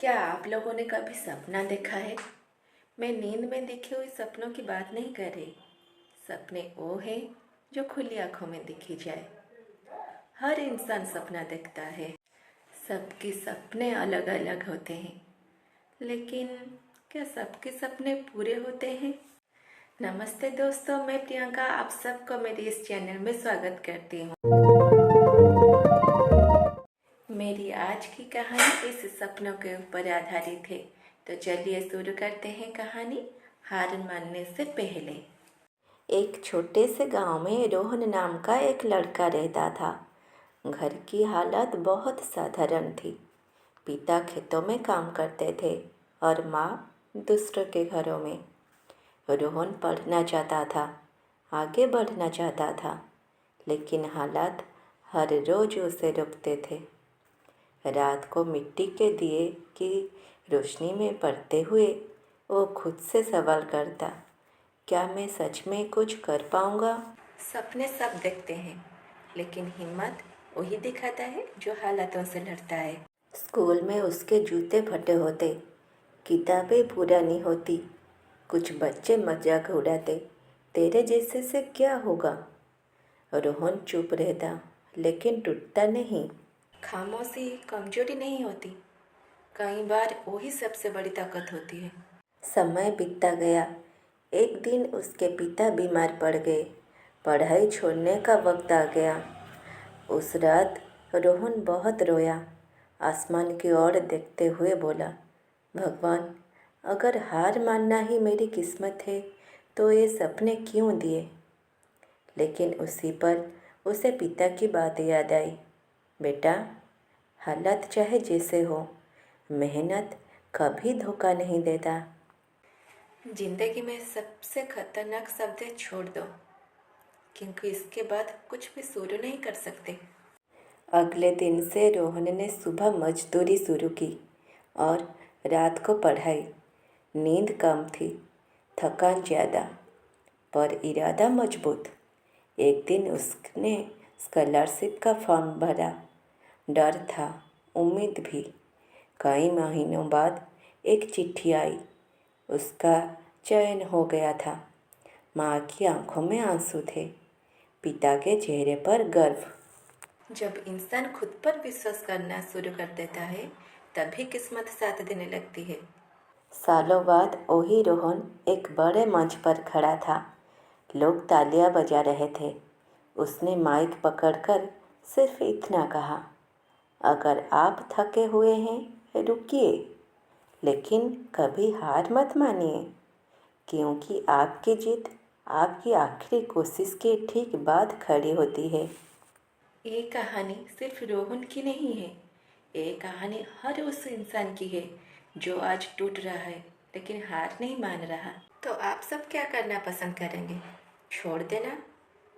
क्या आप लोगों ने कभी सपना देखा है? मैं नींद में देखी हुई सपनों की बात नहीं कर रही। सपने वो हैं जो खुली आंखों में दिखी जाए। हर इंसान सपना देखता है। सबके सपने अलग अलग होते हैं, लेकिन क्या सबके सपने पूरे होते हैं? नमस्ते दोस्तों, मैं प्रियंका आप सबको मेरे इस चैनल में स्वागत करती हूँ। मेरी आज की कहानी इस सपनों के ऊपर आधारित है। तो चलिए शुरू करते हैं कहानी हार मानने से पहले। एक छोटे से गांव में रोहन नाम का एक लड़का रहता था। घर की हालत बहुत साधारण थी। पिता खेतों में काम करते थे और माँ दूसरों के घरों में। रोहन पढ़ना चाहता था, आगे बढ़ना चाहता था, लेकिन हालात हर रोज उसे रोकते थे। रात को मिट्टी के दिए की रोशनी में पड़ते हुए वो खुद से सवाल करता, क्या मैं सच में कुछ कर पाऊंगा? सपने सब देखते हैं, लेकिन हिम्मत वही दिखाता है जो हालातों से लड़ता है। स्कूल में उसके जूते फटे होते, किताबें पुरानी होती, कुछ बच्चे मजाक उड़ाते, तेरे जैसे से क्या होगा? रोहन चुप रहता, लेकिन टूटता नहीं। खामोशी कमजोरी नहीं होती, कई बार वही सबसे बड़ी ताकत होती है। समय बीतता गया। एक दिन उसके पिता बीमार पड़ गए। पढ़ाई छोड़ने का वक्त आ गया। उस रात रोहन बहुत रोया। आसमान की ओर देखते हुए बोला, भगवान, अगर हार मानना ही मेरी किस्मत है तो ये सपने क्यों दिए? लेकिन उसी पर उसे पिता की बात याद आई। बेटा, हालत चाहे जैसे हो, मेहनत कभी धोखा नहीं देता। जिंदगी में सबसे खतरनाक शब्द है छोड़ दो, क्योंकि इसके बाद कुछ भी शुरू नहीं कर सकते। अगले दिन से रोहन ने सुबह मजदूरी शुरू की और रात को पढ़ाई। नींद कम थी, थकान ज़्यादा, पर इरादा मजबूत। एक दिन उसने स्कॉलरशिप का फॉर्म भरा। डर था, उम्मीद भी। कई महीनों बाद एक चिट्ठी आई। उसका चयन हो गया था। माँ की आंखों में आंसू थे, पिता के चेहरे पर गर्व। जब इंसान खुद पर विश्वास करना शुरू कर देता है, तभी किस्मत साथ देने लगती है। सालों बाद वही रोहन एक बड़े मंच पर खड़ा था। लोग तालियां बजा रहे थे। उसने माइक पकड़कर सिर्फ इतना कहा, अगर आप थके हुए हैं रुकिए, लेकिन कभी हार मत मानिए, क्योंकि आपकी जीत आपकी आखिरी कोशिश के ठीक बाद खड़ी होती है। ये कहानी सिर्फ रोहन की नहीं है, ये कहानी हर उस इंसान की है जो आज टूट रहा है लेकिन हार नहीं मान रहा। तो आप सब क्या करना पसंद करेंगे? छोड़ देना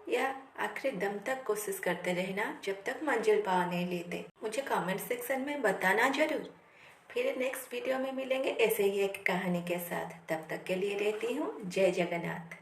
या आखिरी दम तक कोशिश करते रहना जब तक मंजिल पा नहीं लेते? मुझे कमेंट सेक्शन में बताना जरूर। फिर नेक्स्ट वीडियो में मिलेंगे ऐसे ही एक कहानी के साथ। तब तक के लिए रहती हूँ। जय जगन्नाथ।